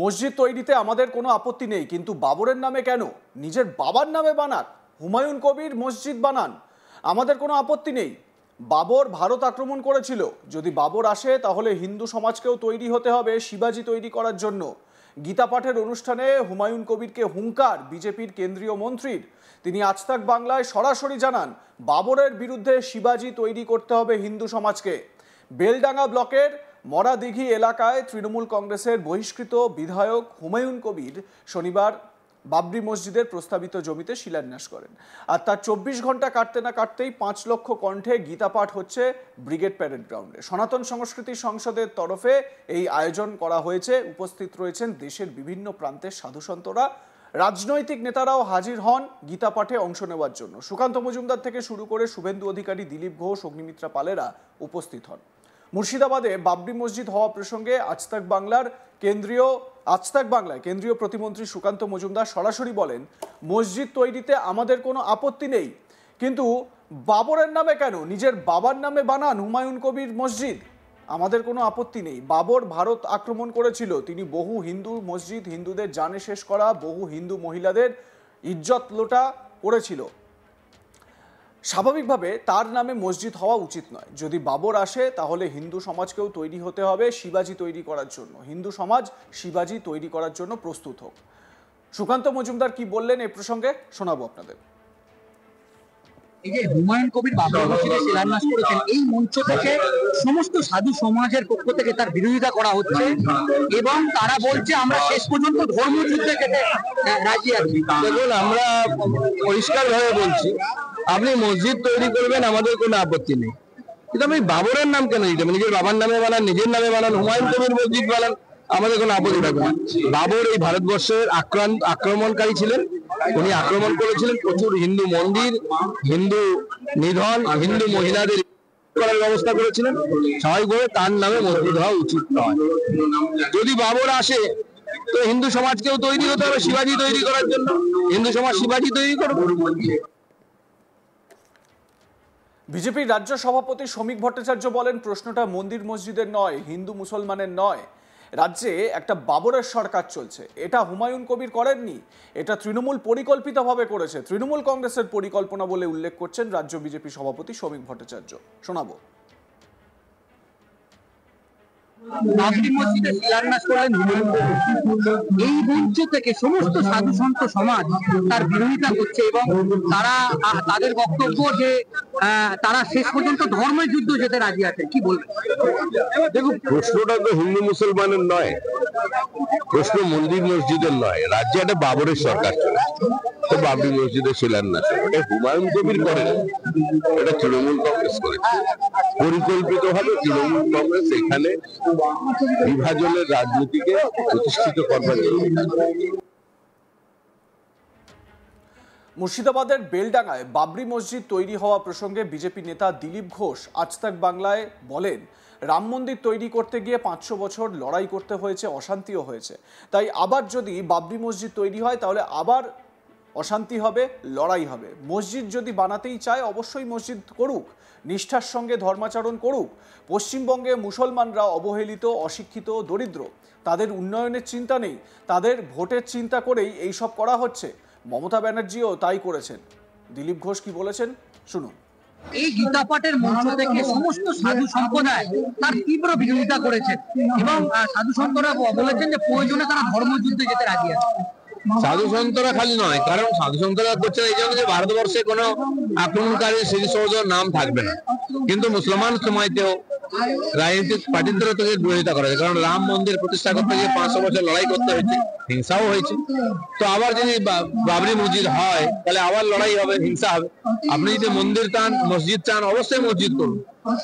মসজিদ তৈরিতে আমাদের কোনো আপত্তি নেই, কিন্তু বাবরের নামে কেন? নিজের বাবার নামে বানান। হুমায়ুন কবির মসজিদ বানান, আমাদের কোনো আপত্তি নেই। বাবর ভারত আক্রমণ করেছিল, যদি বাবর আসে তাহলে হিন্দু সমাজকেও তৈরি হতে হবে শিবাজি তৈরি করার জন্য। গীতা পাঠের অনুষ্ঠানে হুমায়ুন কবিরকে হুঙ্কার বিজেপির কেন্দ্রীয় মন্ত্রীর। তিনি আজ তাক বাংলায় সরাসরি জানান, বাবরের বিরুদ্ধে শিবাজি তৈরি করতে হবে হিন্দু সমাজকে। বেলডাঙ্গা ব্লকের মরাদিঘি এলাকায় তৃণমূল কংগ্রেসের বহিষ্কৃত বিধায়ক হুমায়ুন কবির শনিবার বাবরি মসজিদের প্রস্তাবিত জমিতে শিলান্যাস করেন। আর তার 24 ঘন্টা কাটতে না কাটতেই 5 লক্ষ কণ্ঠে গীতা পাঠ হচ্ছে ব্রিগেড প্যারেড গ্রাউন্ডে। সনাতন সংস্কৃতি সংসদের তরফে এই আয়োজন করা হয়েছে। উপস্থিত রয়েছেন দেশের বিভিন্ন প্রান্তের সাধুসন্তরা, রাজনৈতিক নেতারাও হাজির হন গীতা পাঠে অংশ নেওয়ার জন্য। সুকান্ত মজুমদার থেকে শুরু করে শুভেন্দু অধিকারী, দিলীপ ঘোষ, অগ্নিমিত্রা পালেরা উপস্থিত হন। মুর্শিদাবাদে বাবরি মসজিদ হওয়া প্রসঙ্গে আজ তাক বাংলায় কেন্দ্রীয় প্রতিমন্ত্রী সুকান্ত মজুমদার সরাসরি বলেন, মসজিদ তৈরিতে আমাদের কোনো আপত্তি নেই, কিন্তু বাবরের নামে কেন? নিজের বাবার নামে বানান হুমায়ুন কবির মসজিদ, আমাদের কোনো আপত্তি নেই। বাবর ভারত আক্রমণ করেছিল, তিনি বহু হিন্দু মসজিদ, হিন্দুদের জানে শেষ করা, বহু হিন্দু মহিলাদের ইজ্জত লোটা করেছিল। স্বাভাবিকভাবে তার নামে মসজিদ হওয়া উচিত নয়। যদি বাবর আসে তাহলে হিন্দু সমাজকেও তৈরি হতে হবে শিবাজি তৈরি করার জন্য। হিন্দু সমাজ শিবাজি তৈরি করার জন্য প্রস্তুত হোক। সুকান্ত মজুমদার কি বললেন এ প্রসঙ্গে শোনাবো আপনাদের। এই যে হুমায়ুন কবির বাবরি মসজিদে শিলান্যাস করেছেন, এই মঞ্চ থেকে সমস্ত সাধু সমাজের পক্ষ থেকে তার বিরোধিতা করা হচ্ছে এবং তারা বলছে আমরা শেষ পর্যন্ত ধর্মযুদ্ধে যেতে রাজি আছি। দেখুন, আমরা পরিষ্কার ভাবে বলছি, আপনি মসজিদ তৈরি করবেন, আমাদের কোনো আপত্তি নেই, কিন্তু আপনি বাবরের নাম কেন দিতে? নিজের বাবার নামে বানান, নিজের নামে বানান, হুমায়ুন কবির মসজিদ বানান, আমাদের কোনো আপত্তি থাকবে না। বাবর এই ভারতবর্ষের আক্রমণকারী ছিলেন। উনি আক্রমণ করেছিলেন প্রচুর হিন্দু মন্দির, হিন্দু নিধন, হিন্দু মহিলাদের করার ব্যবস্থা করেছিলেন। স্বাভাবিকভাবে তার নামে মসজিদ হওয়া উচিত নয়। যদি বাবর আসে তো হিন্দু সমাজকেও তৈরি হতে হবে শিবাজি তৈরি করার জন্য। হিন্দু সমাজ শিবাজি তৈরি করবে। বিজেপির রাজ্য সভাপতি শ্রমিক ভট্টাচার্য বলেন, প্রশ্নটা মন্দির মসজিদের নয়, হিন্দু মুসলমানের নয়। রাজ্যে একটা বাবরের সরকার চলছে, এটা হুমায়ুন কবির করেননি, এটা তৃণমূল পরিকল্পিতভাবে করেছে। তৃণমূল কংগ্রেসের পরিকল্পনা বলে উল্লেখ করছেন রাজ্য বিজেপি সভাপতি শ্রমিক ভট্টাচার্য। শোনাবো। বাবরি মসজিদে শিলান্যাস করলেন হুমায়ুন কবির। এই মঞ্চ থেকে সমস্ত সাধু সন্ত সমাজ তার বিরোধিতা করছে এবং তাদের বক্তব্য যে তারা শেষ পর্যন্ত ধর্মের যুদ্ধ যেতে রাজি আছে। কি বলবেন? দেখুন, প্রশ্নটা তো হিন্দু মুসলমানের নয়, প্রশ্ন মন্দির মসজিদের নয়। রাজ্যে একটা বাবরের সরকার চলেছে, তো বাবরি মসজিদের শিলান্যাস এটা হুমায়ুন কবির করেন, এটা তৃণমূল কংগ্রেস করেছে পরিকল্পিতভাবে। তৃণমূল কংগ্রেস এখানে বিভাজনের রাজনীতিকে প্রতিষ্ঠিত করবার জন্য। মুর্শিদাবাদের বেলডাঙ্গায় বাবরি মসজিদ তৈরি হওয়া প্রসঙ্গে বিজেপি নেতা দিলীপ ঘোষ আজ তাক বাংলায় বলেন, রাম মন্দির তৈরি করতে গিয়ে 500 বছর লড়াই করতে হয়েছে, অশান্তিও হয়েছে, তাই আবার যদি বাবরি মসজিদ তৈরি হয় তাহলে আবার অশান্তি হবে, লড়াই হবে। মসজিদ যদি বানাতেই চায় অবশ্যই মসজিদ করুক, নিষ্ঠার সঙ্গে ধর্মাচরণ করুক। পশ্চিমবঙ্গে মুসলমানরা অবহেলিত, অশিক্ষিত, দরিদ্র, তাদের উন্নয়নের চিন্তা নেই, তাদের ভোটের চিন্তা করেই এইসব করা হচ্ছে। মমতা ব্যানার্জিও তাই করেছেন। দিলীপ ঘোষ কি বলেছেন শুনুন। এই গীতা পাঠের মঞ্চ থেকে সমস্ত সাধু সম্প্রদায় তার তীব্র বিরোধিতা করেছেন এবং সাধু সন্তরা বলেছেন যে প্রয়োজনে তারা ধর্মযুদ্ধে যেতে রাজি আছে। সাধু সন্তরা খালি নয়, কারণ সাধু সন্তরা করছেন এই জন্য যে ভারতবর্ষে কোনো আক্রমণকারী স্মৃতিসৌধ নাম থাকবে না, কিন্তু মুসলমান সমাজেও রাজনৈতিক পার্টিদের থেকে বিরোধিতা করা যায়। কারণ রাম মন্দির প্রতিষ্ঠা করতে গিয়ে 500 বছর লড়াই করতে হয়েছে, হিংসাও হয়েছে। তো আবার যদি বাবরি মসজিদ হয় তাহলে আবার লড়াই হবে, হিংসা হবে। আপনি যদি মন্দির চান, মসজিদ চান, অবশ্যই মসজিদ করুন,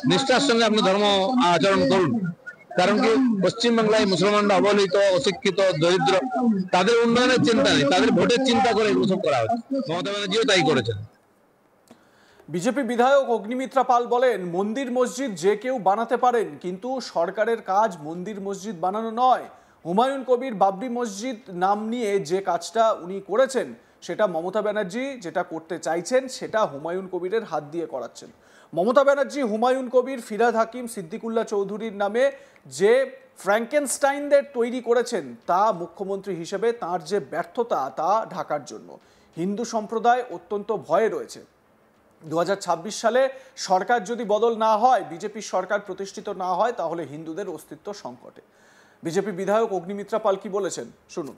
নিষ্ঠার সঙ্গে আপনি ধর্ম আচরণ করুন। কারণ কি, পশ্চিমবাংলায় মুসলমানরা অবহেলিত, অশিক্ষিত, দরিদ্র, তাদের উন্নয়নের চিন্তা নেই, তাদের ভোটের চিন্তা করে এগুলো সব করা হচ্ছে। মমতা ব্যানার্জিও তাই করেছেন। বিজেপি বিধায়ক অগ্নিমিত্রা পাল বলেন, মন্দির মসজিদ যে কেউ বানাতে পারেন, কিন্তু সরকারের কাজ মন্দির মসজিদ বানানো নয়। হুমায়ুন কবির বাবরি মসজিদ নাম নিয়ে যে কাজটা উনি করেছেন সেটা মমতা ব্যানার্জি যেটা করতে চাইছেন সেটা হুমায়ুন কবিরের হাত দিয়ে করাচ্ছেন। মমতা ব্যানার্জি, হুমায়ুন কবির, ফিরহাদ হাকিম, সিদ্দিকুল্লাহ চৌধুরীর নামে যে ফ্র্যাঙ্কেনস্টাইনদের তৈরি করেছেন তা মুখ্যমন্ত্রী হিসেবে তার যে ব্যর্থতা তা ঢাকার জন্য হিন্দু সম্প্রদায় অত্যন্ত ভয়ে রয়েছে। 2026 সালে সরকার যদি বদল না হয়, বিজেপির সরকার প্রতিষ্ঠিত না হয়, তাহলে হিন্দুদের অস্তিত্ব সংকটে। বিজেপি বিধায়ক অগ্নিমিত্রা পাল কি বলেছেন শুনুন।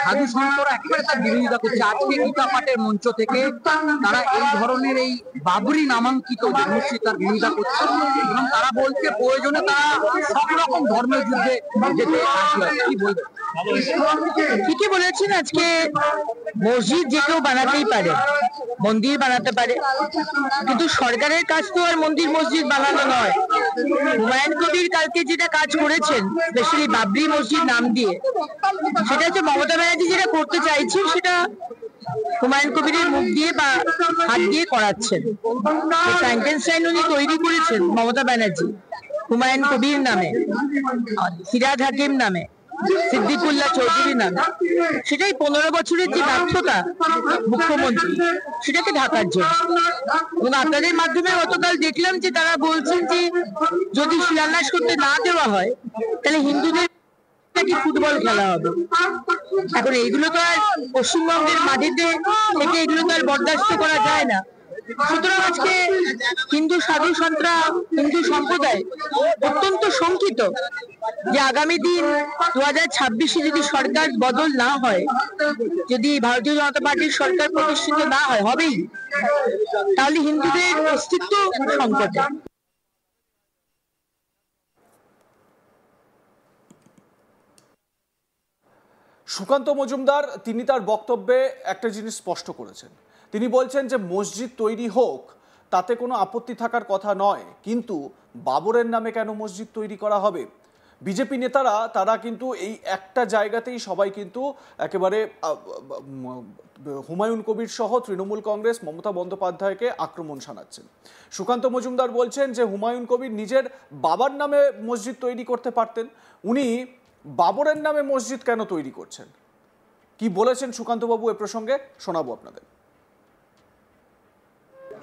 সাধু সন্তরা একেবারে তার বিরোধিতা করছে। আজকে গীতা পাঠের মঞ্চ থেকে তারা এই ধরনের এই বাবরি নামাঙ্কিত যে মসজিদ তার বিরোধিতা করছে এবং তারা বলছে প্রয়োজনে তারা সব রকম ধর্মের যুদ্ধে যেতে রাজি হয়। কি বলবেন? ঠিকই বলেছেন, আজকে মসজিদ যে কেউ বানাতেই পারে, মন্দির বানাতে পারে, কিন্তু সরকারের কাজ তো আর মন্দির মসজিদ বানানো নয়। হুমায়ুন কবির কালকে যেটা কাজ করেছেন, স্পেশালি বাবরি মসজিদ নাম দিয়ে, সেটা হচ্ছে মমতা ব্যানার্জি যেটা করতে চাইছেন সেটা হুমায়ুন কবিরের মুখ দিয়ে বা হাত দিয়ে করাচ্ছেন। ফ্র্যাঙ্কেনস্টাইন উনি তৈরি করেছেন মমতা ব্যানার্জি হুমায়ুন কবির নামে, ফিরহাদ হাকিম নামে, সিদ্দিকুল্লাহ চৌধুরীর নামে। সেটাই 15 বছরের যে ব্যর্থতা মুখ্যমন্ত্রী, সেটাকে ঢাকার জন্য। এবং আপনাদের মাধ্যমে গতকাল দেখলাম যে তারা বলছেন যে যদি শিলান্যাস করতে না দেওয়া হয় তাহলে হিন্দুদের নাকি ফুটবল খেলা হবে। এখন এইগুলো তো আর পশ্চিমবঙ্গের মাটিতে থেকে এগুলো তো আর বরদাস্ত করা যায় না। সুতরাং আজকে হিন্দু সাধু সন্তরা, হিন্দু সম্প্রদায় অত্যন্ত শঙ্কিত যে আগামী দিন 2026-এ যদি সরকার বদল না হয়, যদি ভারতীয় জনতা পার্টির সরকার প্রতিষ্ঠিত না হয়, হবেই, তাহলে হিন্দুদের অস্তিত্ব সংকটে। সুকান্ত মজুমদার তিনি তার বক্তব্যে একটা জিনিস স্পষ্ট করেছেন। তিনি বলছেন যে মসজিদ তৈরি হোক তাতে কোনো আপত্তি থাকার কথা নয়, কিন্তু বাবরের নামে কেন মসজিদ তৈরি করা হবে? বিজেপি নেতারা তারা কিন্তু এই একটা জায়গাতেই সবাই কিন্তু একেবারে হুমায়ুন কবির সহ তৃণমূল কংগ্রেস, মমতা বন্দ্যোপাধ্যায়কে আক্রমণ শানাচ্ছেন। সুকান্ত মজুমদার বলছেন যে হুমায়ুন কবির নিজের বাবার নামে মসজিদ তৈরি করতে পারতেন, উনি বাবরের নামে মসজিদ কেন তৈরি করছেন? কি বলেছেন সুকান্তবাবু এ প্রসঙ্গে শোনাবো আপনাদের।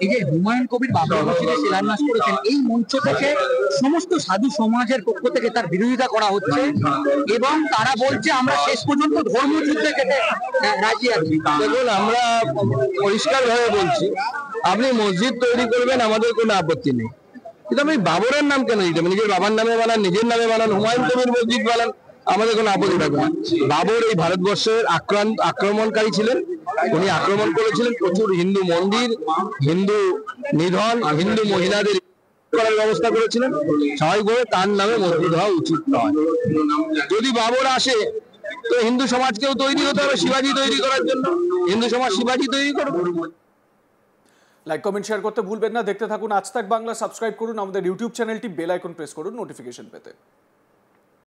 এই যে হুমায়ুন কবির বাবরি মসজিদে শিলান্যাস করেছেন, এই মঞ্চ থেকে সমস্ত সাধু সমাজের পক্ষ থেকে তার বিরোধিতা করা হচ্ছে এবং তারা বলছে আমরা শেষ পর্যন্ত ধর্মযুদ্ধে যেতে রাজি আছি। দেখুন, আমরা পরিষ্কার ভাবে বলছি, আপনি মসজিদ তৈরি করবেন, আমাদের কোনো আপত্তি নেই, কিন্তু আপনি বাবরের নাম কেন দিতে? নিজের বাবার নামে বানান, নিজের নামে বানান, হুমায়ুন কবির মসজিদ বানান, আমাদের কোনো আপত্তি থাকবে না। বাবর এই ভারতবর্ষের আক্রমণকারী ছিলেন। উনি আক্রমণ করেছিলেন প্রচুর হিন্দু মন্দির, হিন্দু নিধন, হিন্দু মহিলাদের করার ব্যবস্থা করেছিলেন। স্বাভাবিকভাবে তার নামে মসজিদ হওয়া উচিত নয়। যদি বাবর আসে তো হিন্দু সমাজকেও তৈরি হতে হবে শিবাজি তৈরি করার জন্য। হিন্দু সমাজ শিবাজি তৈরি করবে। লাইক, কমেন্ট, শেয়ার করতে ভুলবেন না। দেখতে থাকুন আজ তাক বাংলা। সাবস্ক্রাইব করুন আমাদের ইউটিউব চ্যানেলটি, বেল আইকন প্রেস করুন নোটিফিকেশন পেতে।